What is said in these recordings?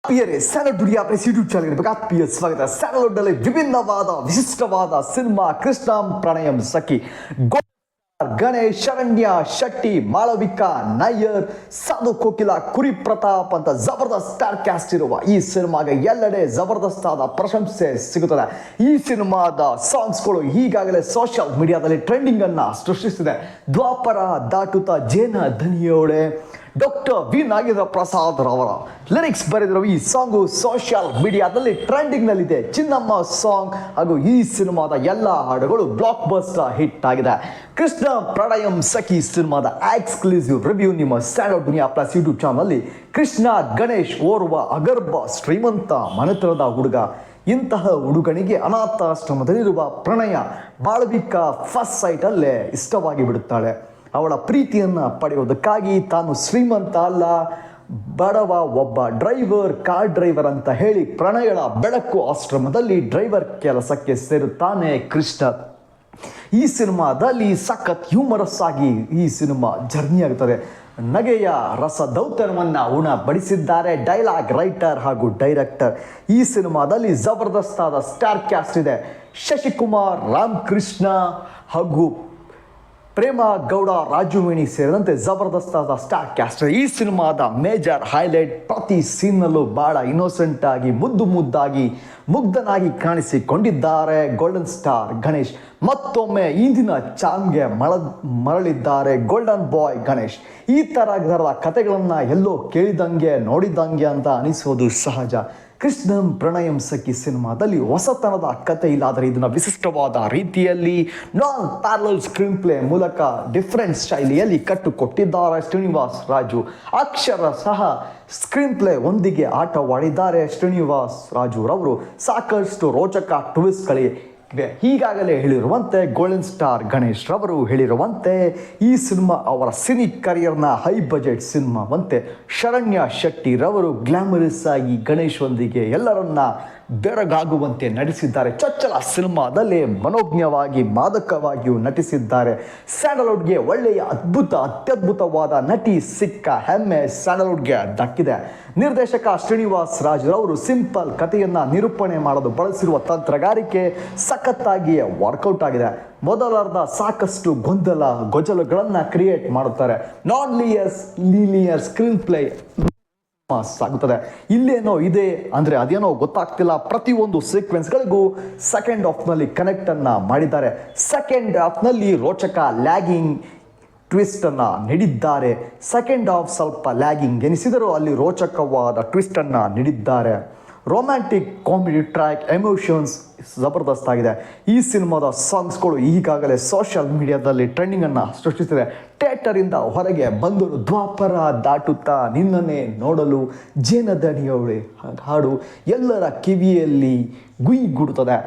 ಆತ್ಮೀಯರೇ, ಸ್ಯಾನಲ್ ದುನಿಯಾ press YouTube ಚಾನಲ್ಗೆ ಆತ್ಮೀಯ ಸ್ವಾಗತ. ಸ್ಯಾನಲ್ನಲ್ಲಿ ವಿಭಿನ್ನವಾದ ವಿಶಿಷ್ಟವಾದ ಸಿನಿಮಾ ಕೃಷ್ಣ ಪ್ರಣಯಂ ಸಖಿ. ಗಣೇಶ್, ಶರಣ್ಯ ಶೆಟ್ಟಿ, ಮಾಳವಿಕಾ ನಾಯರ್, ಸಾಧು ಕೋಕಿಲ, ಕುರಿ ಪ್ರತಾಪ್ ಅಂತ ಜಬರ್ದಸ್ತ್ ಸ್ಟಾರ್ ಕ್ಯಾಸ್ಟ್ ಇರುವ ಈ ಸಿನಿಮಾಗೆ ಎಲ್ಲೆಡೆ ಜಬರ್ದಸ್ತ್ ಆದ ಪ್ರಶಂಸೆ ಸಿಗುತ್ತದೆ. ಈ ಸಿನಿಮಾದ ಸಾಂಗ್ಸ್ಗಳು ಈಗಾಗಲೇ ಸೋಷಿಯಲ್ ಮೀಡಿಯಾದಲ್ಲಿ ಟ್ರೆಂಡಿಂಗ್ ಅನ್ನ ಸೃಷ್ಟಿಸಿದೆ. ದ್ವಾಪರ ದಾಟುತ್ತಾ ಜೇನ ಧನಿಯೋಳೆ ಡಾಕ್ಟರ್ ವಿ ನಾಗೇಂದ್ರ ಪ್ರಸಾದ್ ರವರ ಲಿರಿಕ್ಸ್ ಬರೆದಿರೋ ಈ ಸಾಂಗು ಸೋಷಿಯಲ್ ಮೀಡಿಯಾದಲ್ಲಿ ಟ್ರೆಂಡಿಂಗ್ನಲ್ಲಿದೆ. ಚಿನ್ನಮ್ಮ ಸಾಂಗ್ ಹಾಗೂ ಈ ಸಿನಿಮಾದ ಎಲ್ಲ ಹಾಡುಗಳು ಬ್ಲಾಕ್ ಬಸ್ಟರ್ ಹಿಟ್ ಆಗಿದೆ. ಕೃಷ್ಣ ಪ್ರಣಯಂ ಸಖಿ ಸಿನಿಮಾದ ಎಕ್ಸ್ಕ್ಲೂಸಿವ್ ರಿವ್ಯೂ ನಿಮ್ಮ ಸ್ಯಾನಲ್ ದುನಿಯಾ ಪ್ಲಸ್ ಯೂಟ್ಯೂಬ್ ಚಾನಲ್ನಲ್ಲಿ. ಕೃಷ್ಣ ಗಣೇಶ್ ಓರ್ವ ಅಗರ್ಭ ಶ್ರೀಮಂತ ಮನೆತನದ ಹುಡುಗ. ಇಂತಹ ಹುಡುಗನಿಗೆ ಅನಾಥಾಶ್ರಮದಲ್ಲಿರುವ ಪ್ರಣಯ ಮಾಳವಿಕಾ ಫಸ್ಟ್ ಸೈಟಲ್ಲೇ ಇಷ್ಟವಾಗಿ ಬಿಡುತ್ತಾಳೆ. ಅವಳ ಪ್ರೀತಿಯನ್ನು ಪಡೆಯೋದಕ್ಕಾಗಿ ತಾನು ಶ್ರೀಮಂತ ಅಲ್ಲ, ಬಡವ ಒಬ್ಬ ಡ್ರೈವರ್, ಕಾರ್ ಡ್ರೈವರ್ ಅಂತ ಹೇಳಿ ಪ್ರಣಯಳ ಬೆಳಕು ಆಶ್ರಮದಲ್ಲಿ ಡ್ರೈವರ್ ಕೆಲಸಕ್ಕೆ ಸೇರುತ್ತಾನೆ ಕೃಷ್ಣ. ಈ ಸಿನಿಮಾದಲ್ಲಿ ಸಖತ್ ಹ್ಯೂಮರಸ್ ಆಗಿ ಈ ಸಿನಿಮಾ ಜರ್ನಿ ಆಗುತ್ತದೆ. ನಗೆಯ ರಸದೌತಣವನ್ನು ಉಣಬಡಿಸಿದ್ದಾರೆ ಡೈಲಾಗ್ ರೈಟರ್ ಹಾಗೂ ಡೈರೆಕ್ಟರ್. ಈ ಸಿನಿಮಾದಲ್ಲಿ ಜಬರ್ದಸ್ತ್ ಆದ ಸ್ಟಾರ್ ಕ್ಯಾಸ್ಟ್ ಇದೆ. ಶಶಿಕುಮಾರ್, ರಾಮಕೃಷ್ಣ ಹಾಗೂ ಪ್ರೇಮ ಗೌಡ, ರಾಜುವೇಣಿ ಸೇರಿದಂತೆ ಜಬರ್ದಸ್ತ್ ಆದ ಸ್ಟಾರ್ ಕ್ಯಾಸ್ಟ್. ಈ ಸಿನಿಮಾದ ಮೇಜರ್ ಹೈಲೈಟ್, ಪ್ರತಿ ಸೀನ್ನಲ್ಲೂ ಬಹಳ ಇನ್ನೋಸೆಂಟ್ ಆಗಿ ಮುದ್ದಾಗಿ ಮುಗ್ಧನಾಗಿ ಕಾಣಿಸಿಕೊಂಡಿದ್ದಾರೆ ಗೋಲ್ಡನ್ ಸ್ಟಾರ್ ಗಣೇಶ್. ಮತ್ತೊಮ್ಮೆ ಇಂದಿನ ಚಾಮ್ಗೆ ಮರಳಿದ್ದಾರೆ ಗೋಲ್ಡನ್ ಬಾಯ್ ಗಣೇಶ್. ಈ ಥರದ ಕಥೆಗಳನ್ನು ಎಲ್ಲೋ ಕೇಳಿದಂಗೆ ನೋಡಿದಂಗೆ ಅಂತ ಅನಿಸೋದು ಸಹಜ. ಕೃಷ್ಣ ಪ್ರಣಯಂ ಸಖಿ ಸಿನಿಮಾದಲ್ಲಿ ಹೊಸತನದ ಕಥೆ ಇಲ್ಲ, ಆದರೆ ಇದನ್ನು ವಿಶಿಷ್ಟವಾದ ರೀತಿಯಲ್ಲಿ ನಾನ್ ಪ್ಯಾರಲಲ್ ಸ್ಕ್ರೀನ್ ಪ್ಲೇ ಮೂಲಕ ಡಿಫ್ರೆಂಟ್ ಶೈಲಿಯಲ್ಲಿ ಕಟ್ಟುಕೊಟ್ಟಿದ್ದಾರೆ ಶ್ರೀನಿವಾಸ್ ರಾಜು. ಅಕ್ಷರ ಸಹ ಸ್ಕ್ರೀನ್ ಪ್ಲೇ ಒಂದಿಗೆ ಆಟವಾಡಿದ್ದಾರೆ ಶ್ರೀನಿವಾಸ್ ರಾಜು ರವರು. ಸಾಕಷ್ಟು ರೋಚಕ ಟ್ವಿಸ್ಟ್ಗಳಿವೆ. ಈಗಾಗಲೇ ಹೇಳಿರುವಂತೆ ಗೋಲ್ಡನ್ ಸ್ಟಾರ್ ಗಣೇಶ್ ರವರು ಹೇಳಿರುವಂತೆ ಈ ಸಿನಿಮಾ ಅವರ ಸಿನಿ ಕರಿಯರ್ನ ಹೈ ಬಜೆಟ್ ಸಿನಿಮಾವಂತೆ. ಶರಣ್ಯ ಶೆಟ್ಟಿ ರವರು ಗ್ಲಾಮರಸ್ ಆಗಿ ಗಣೇಶ್ ಒಂದಿಗೆ ಎಲ್ಲರನ್ನ ಬೆರಗಾಗುವಂತೆ ನಟಿಸಿದ್ದಾರೆ. ಚೊಚ್ಚಲ ಸಿನಿಮಾದಲ್ಲಿ ಮನೋಜ್ಞವಾಗಿ ಮಾದಕವಾಗಿಯೂ ನಟಿಸಿದ್ದಾರೆ. ಸ್ಯಾಂಡಲ್ವುಡ್ಗೆ ಒಳ್ಳೆಯ ಅತ್ಯದ್ಭುತವಾದ ನಟಿ ಸಿಕ್ಕ ಹೆಮ್ಮೆ ಸ್ಯಾಂಡಲ್ವುಡ್ಗೆ ದಕ್ಕಿದೆ. ನಿರ್ದೇಶಕ ಶ್ರೀನಿವಾಸ್ ರಾಜುರವರು ಸಿಂಪಲ್ ಕಥೆಯನ್ನು ನಿರೂಪಣೆ ಮಾಡಲು ಬಳಸಿರುವ ತಂತ್ರಗಾರಿಕೆ ಸಖತ್ತಾಗಿಯೇ ವರ್ಕೌಟ್ ಆಗಿದೆ. ಮೊದಲಾರ್ಧ ಸಾಕಷ್ಟು ಗೊಜಲುಗಳನ್ನು ಕ್ರಿಯೇಟ್ ಮಾಡುತ್ತಾರೆ. ನಾನ್ ಲೀನಿಯರ್ ಸ್ಕ್ರೀನ್ ಪ್ಲೇ ಸಾಗುತ್ತದೆ. ಇಲ್ಲೇನೋ ಇದೆ ಅಂದರೆ ಅದೇನೋ ಗೊತ್ತಾಗ್ತಿಲ್ಲ. ಪ್ರತಿಯೊಂದು ಸೀಕ್ವೆನ್ಸ್ಗಳಿಗೂ ಸೆಕೆಂಡ್ ಹಾಫ್ನಲ್ಲಿ ಕನೆಕ್ಟನ್ನು ಮಾಡಿದ್ದಾರೆ. ಸೆಕೆಂಡ್ ಹಾಫ್ನಲ್ಲಿ ರೋಚಕ ಲ್ಯಾಗಿಂಗ್ ಟ್ವಿಸ್ಟನ್ನು ನೀಡಿದ್ದಾರೆ. ಸೆಕೆಂಡ್ ಹಾಫ್ ಸ್ವಲ್ಪ ಲ್ಯಾಗಿಂಗ್ ಎನಿಸಿದರೂ ಅಲ್ಲಿ ರೋಚಕವಾದ ಟ್ವಿಸ್ಟನ್ನು ನೀಡಿದ್ದಾರೆ. ರೊಮ್ಯಾಂಟಿಕ್ ಕಾಮಿಡಿ ಟ್ರ್ಯಾಕ್, ಎಮೋಷನ್ಸ್ ಜಬರ್ದಸ್ತ್ ಆಗಿದೆ. ಈ ಸಿನಿಮಾದ ಸಾಂಗ್ಸ್ಗಳು ಈಗಾಗಲೇ ಸೋಷಿಯಲ್ ಮೀಡಿಯಾದಲ್ಲಿ ಟ್ರೆಂಡಿಂಗನ್ನು ಸೃಷ್ಟಿಸಿದೆ. ಥಿಯೇಟರಿಂದ ಹೊರಗೆ ಬಂದರು ದ್ವಾಪರ ದಾಟುತ್ತಾ ನಿನ್ನನ್ನೇ ನೋಡಲು ಜೇನದಣಿಯೋಳೆ ಹಾಡು ಎಲ್ಲರ ಕಿವಿಯಲ್ಲಿ ಗುಡುತ್ತದೆ.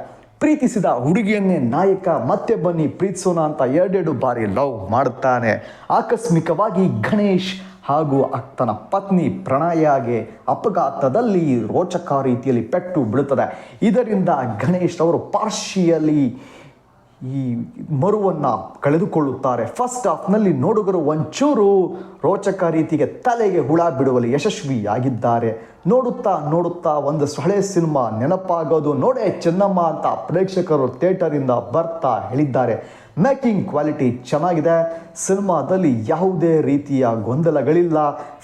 ಪ್ರೀತಿಸಿದ ಹುಡುಗಿಯನ್ನೇ ನಾಯಕ ಮತ್ತೆ ಬನ್ನಿ ಪ್ರೀತಿಸೋಣ ಅಂತ ಎರಡೆರಡು ಬಾರಿ ಲವ್ ಮಾಡುತ್ತಾನೆ. ಆಕಸ್ಮಿಕವಾಗಿ ಗಣೇಶ್ ಹಾಗೂ ತನ್ನ ಪತ್ನಿ ಪ್ರಣಯಗೆ ಅಪಘಾತದಲ್ಲಿ ರೋಚಕ ರೀತಿಯಲ್ಲಿ ಪೆಟ್ಟು ಬೀಳುತ್ತದೆ. ಇದರಿಂದ ಗಣೇಶ್ ಅವರು ಪಾರ್ಶಿಯಲಿ ಈ ಮರುವನ್ನು ಕಳೆದುಕೊಳ್ಳುತ್ತಾರೆ. ಫಸ್ಟ್ ಹಾಫ್ನಲ್ಲಿ ನೋಡುಗರು ಒಂಚೂರು ರೋಚಕ ರೀತಿಗೆ ತಲೆಗೆ ಹುಳ ಬಿಡುವಲ್ಲಿ ಯಶಸ್ವಿಯಾಗಿದ್ದಾರೆ. ನೋಡುತ್ತಾ ಒಂದು ಹಳೆ ಸಿನಿಮಾ ನೆನಪಾಗೋದು ನೋಡೇ ಚೆನ್ನಮ್ಮ ಅಂತ ಪ್ರೇಕ್ಷಕರು ಥಿಯೇಟರಿಂದ ಬರ್ತಾ ಹೇಳಿದ್ದಾರೆ. ಮೇಕಿಂಗ್ ಕ್ವಾಲಿಟಿ ಚೆನ್ನಾಗಿದೆ. ಸಿನಿಮಾದಲ್ಲಿ ಯಾವುದೇ ರೀತಿಯ ಗೊಂದಲಗಳಿಲ್ಲ.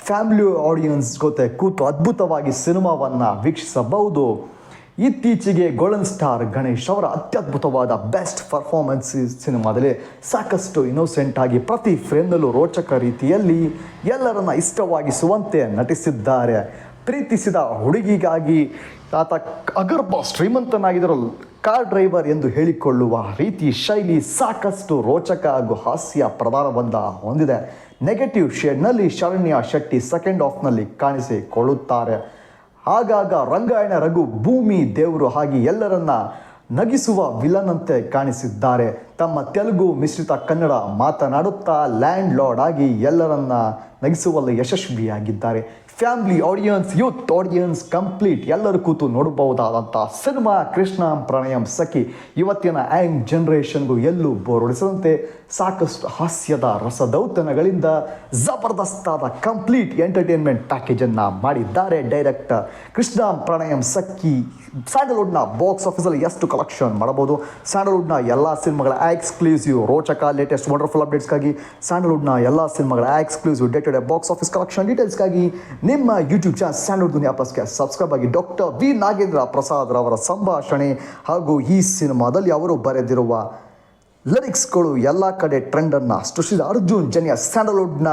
ಫ್ಯಾಮಿಲಿ ಆಡಿಯನ್ಸ್ ಜೊತೆ ಕೂತು ಅದ್ಭುತವಾಗಿ ಸಿನಿಮಾವನ್ನು ವೀಕ್ಷಿಸಬಹುದು. ಇತ್ತೀಚೆಗೆ ಗೋಲ್ಡನ್ ಸ್ಟಾರ್ ಗಣೇಶ್ ಅವರ ಅತ್ಯದ್ಭುತವಾದ ಬೆಸ್ಟ್ ಪರ್ಫಾರ್ಮೆನ್ಸ್ ಸಿನಿಮಾದಲ್ಲಿ ಸಾಕಷ್ಟು ಇನ್ನೋಸೆಂಟ್ ಆಗಿ ಪ್ರತಿ ಫ್ರೇಮ್ನಲ್ಲೂ ರೋಚಕ ರೀತಿಯಲ್ಲಿ ಎಲ್ಲರನ್ನ ಇಷ್ಟವಾಗಿಸುವಂತೆ ನಟಿಸಿದ್ದಾರೆ. ಪ್ರೀತಿಸಿದ ಹುಡುಗಿಗಾಗಿ ಆತ ಅಗರ್ಭ ಶ್ರೀಮಂತನಾಗಿದ್ದರೂ ಕಾರ್ ಡ್ರೈವರ್ ಎಂದು ಹೇಳಿಕೊಳ್ಳುವ ರೀತಿ ಶೈಲಿ ಸಾಕಷ್ಟು ರೋಚಕ ಹಾಗೂ ಹಾಸ್ಯ ಪ್ರಧಾನವನ್ನು ಹೊಂದಿದೆ. ನೆಗೆಟಿವ್ ಶೇಡ್ನಲ್ಲಿ ಶರಣ್ಯ ಶೆಟ್ಟಿ ಸೆಕೆಂಡ್ ಹಾಫ್ನಲ್ಲಿ ಕಾಣಿಸಿಕೊಳ್ಳುತ್ತಾರೆ. ಆಗಾಗ ರಂಗಾಯಣ ರಘು ಭೂಮಿ ದೇವರು ಹಾಗೆ ಎಲ್ಲರನ್ನ ನಗಿಸುವ ವಿಲನ್ ಅಂತೆ ಕಾಣಿಸಿದ್ದಾರೆ. ತಮ್ಮ ತೆಲುಗು ಮಿಶ್ರಿತ ಕನ್ನಡ ಮಾತನಾಡುತ್ತಾ ಲ್ಯಾಂಡ್ ಲಾರ್ಡ್ ಆಗಿ ಎಲ್ಲರನ್ನ ನಗಿಸುವಲ್ಲಿ ಯಶಸ್ವಿಯಾಗಿದ್ದಾರೆ. Family audience, youth audience complete ಎಲ್ಲರೂ ಕೂತು ನೋಡಬಹುದಾದಂಥ ಸಿನಿಮಾ ಕೃಷ್ಣ ಪ್ರಣಯಂ ಸಖಿ ಇವತ್ತಿನ ಯಂಗ್ ಜನರೇಷನ್ಗೂ ಎಲ್ಲೂ ಬೋರ್ ಹೊಡಿಸದಂತೆ ಸಾಕಷ್ಟು ಹಾಸ್ಯದ ರಸದೌತಣಗಳಿಂದ ಜಬರ್ದಸ್ತಾದ ಕಂಪ್ಲೀಟ್ ಎಂಟರ್ಟೈನ್ಮೆಂಟ್ ಪ್ಯಾಕೇಜನ್ನು ಮಾಡಿದ್ದಾರೆ ಡೈರೆಕ್ಟರ್ ಕೃಷ್ಣ ಪ್ರಣಯಂ ಸಖಿ. ಸ್ಯಾಂಡಲ್ವುಡ್ನ ಬಾಕ್ಸ್ ಆಫೀಸಲ್ಲಿ ಎಷ್ಟು ಕಲೆಕ್ಷನ್ ಮಾಡಬಹುದು, ಸ್ಯಾಂಡಲ್ವುಡ್ನ ಎಲ್ಲ ಸಿನಿಮಾಗಳ ಎಕ್ಸ್ಕ್ಲೂಸಿವ್ ರೋಚಕ ಲೇಟೆಸ್ಟ್ ವಂಡರ್ಫುಲ್ ಅಪ್ಡೇಟ್ಸ್ಗಾಗಿ, ಸ್ಯಾಂಡಲ್ವುಡ್ನ ಎಲ್ಲ ಸಿನಿಮಾಗಳ exclusive day to day box office collection ಡೀಟೇಲ್ಸ್ಗಾಗಿ ನಿಮ್ಮ ಯೂಟ್ಯೂಬ್ ಚಾನಲ್ ಸ್ಯಾಂಡಲ್ವುಡ್ ದುನಿಯಾ ಪ್ಲಸ್ಗೆ ಸಬ್ಸ್ಕ್ರೈಬ್ ಆಗಿ. ಡಾಕ್ಟರ್ ವಿ ನಾಗೇಂದ್ರ ಪ್ರಸಾದ್ ರವರ ಸಂಭಾಷಣೆ ಹಾಗೂ ಈ ಸಿನಿಮಾದಲ್ಲಿ ಅವರು ಬರೆದಿರುವ ಲಿರಿಕ್ಸ್ಗಳು ಎಲ್ಲ ಕಡೆ ಟ್ರೆಂಡನ್ನು ಸೃಷ್ಟಿಸಿದ ಅರ್ಜುನ್ ಜನ್ಯ ಸ್ಯಾಂಡಲ್ವುಡ್ನ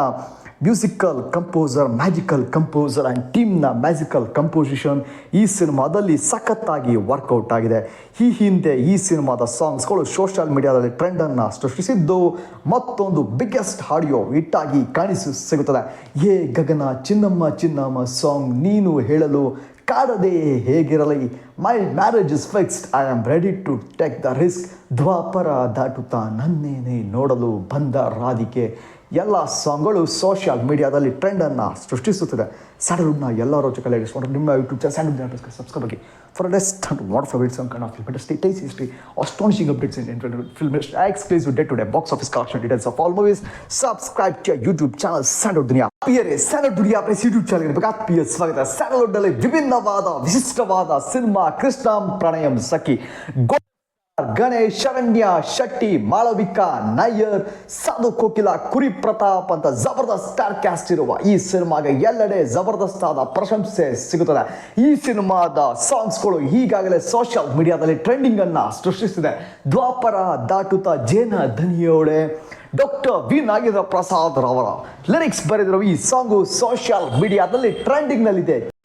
musical composer, magical composer and ಟೀಮ್ನ ಮ್ಯಾಜಿಕಲ್ ಕಂಪೋಸಿಷನ್ ಈ ಸಿನಿಮಾದಲ್ಲಿ ಸಖತ್ತಾಗಿ ವರ್ಕೌಟ್ ಆಗಿದೆ. ಈ ಹಿಂದೆ ಈ ಸಿನಿಮಾದ ಸಾಂಗ್ಸ್ಗಳು ಸೋಷಿಯಲ್ ಮೀಡಿಯಾದಲ್ಲಿ ಟ್ರೆಂಡನ್ನು ಸೃಷ್ಟಿಸಿದ್ದು ಮತ್ತೊಂದು ಬಿಗ್ಗೆಸ್ಟ್ ಆಡಿಯೋ ಹಿಟ್ಟಾಗಿ ಸಿಗುತ್ತದೆ. ಏ ಗಗನ ಚಿನ್ನಮ್ಮ ಚಿನ್ನಮ್ಮ ಸಾಂಗ್ ನೀನು ಹೇಳಲು ಕಾಡದೆ ಹೇಗಿರಲಿ, my marriage is fixed, I am ready to take the risk, Dwapara ದಾಟುತ್ತಾ ನನ್ನೇನೆ ನೋಡಲು ಬಂದ ರಾಧಿಕೆ ಎಲ್ಲ ಸಾಂಗ್ಗಳು ಸೋಷಿಯಲ್ ಮೀಡಿಯಾದಲ್ಲಿ ಟ್ರೆಂಡನ್ನು ಸೃಷ್ಟಿಸುತ್ತದೆ. ಸ್ಯಾಂಡಲ್ವುಡ್ನ ಎಲ್ಲ ರೋಚಕ ಲೇಟೆಸ್ಟ್ ನಿಮ್ಮ ಯೂಟ್ಯೂಬ್ ಚಾನಲ್ ಸ್ಯಾಂಡಲ್ವುಡ್ ಸಬ್ಸ್ಕ್ರೈಬ್ ಆಗಿ for lest what for some kind of fantastic taste history, astonishing updates in film exclusive day to day box office collection details of all movies. Subscribe to your YouTube channel Sandalwood Duniya. Sandalwood Duniya plus YouTube ಚಾನಲ್ಗೆ ಆತ್ಮೀಯ ಸ್ವಾಗತ. ಸ್ಯಾಂಡಲ್ವುಡ್ನಲ್ಲಿ ವಿಭಿನ್ನವಾದ ವಿಶಿಷ್ಟವಾದ cinema Krishna ಪ್ರಣಯಂ ಸಖಿ. ಗಣೇಶ್, ಶರಣ್ಯ ಶೆಟ್ಟಿ, ಮಾಳವಿಕಾ ನಾಯರ್, ಸಾಧು ಕೋಕಿಲ, ಕುರಿ ಪ್ರತಾಪ್ ಅಂತ ಜಬರ್ದಸ್ತ್ star cast ಇರುವ ಈ ಸಿನಿಮಾಗೆ ಎಲ್ಲೆಡೆ ಜಬರ್ದಸ್ತಾದ ಪ್ರಶಂಸೆ ಸಿಗುತ್ತದೆ. ಈ ಸಿನಿಮಾದ ಸಾಂಗ್ಸ್ಗಳು ಈಗಾಗಲೇ ಸೋಷಿಯಲ್ ಮೀಡಿಯಾದಲ್ಲಿ ಟ್ರೆಂಡಿಂಗ್ ಅನ್ನ ಸೃಷ್ಟಿಸಿದೆ. ದ್ವಾಪರ ದಾಟುತ್ತಾ ಜೇನ ಧನಿಯೋಡೆ ಡಾಕ್ಟರ್ ವಿ ನಾಗೇಂದ್ರ ಪ್ರಸಾದ್ ರವರ ಲಿರಿಕ್ಸ್ ಬರೆದಿರುವ ಈ ಸಾಂಗು ಸೋಷಿಯಲ್ ಮೀಡಿಯಾದಲ್ಲಿ ಟ್ರೆಂಡಿಂಗ್ನಲ್ಲಿದೆ.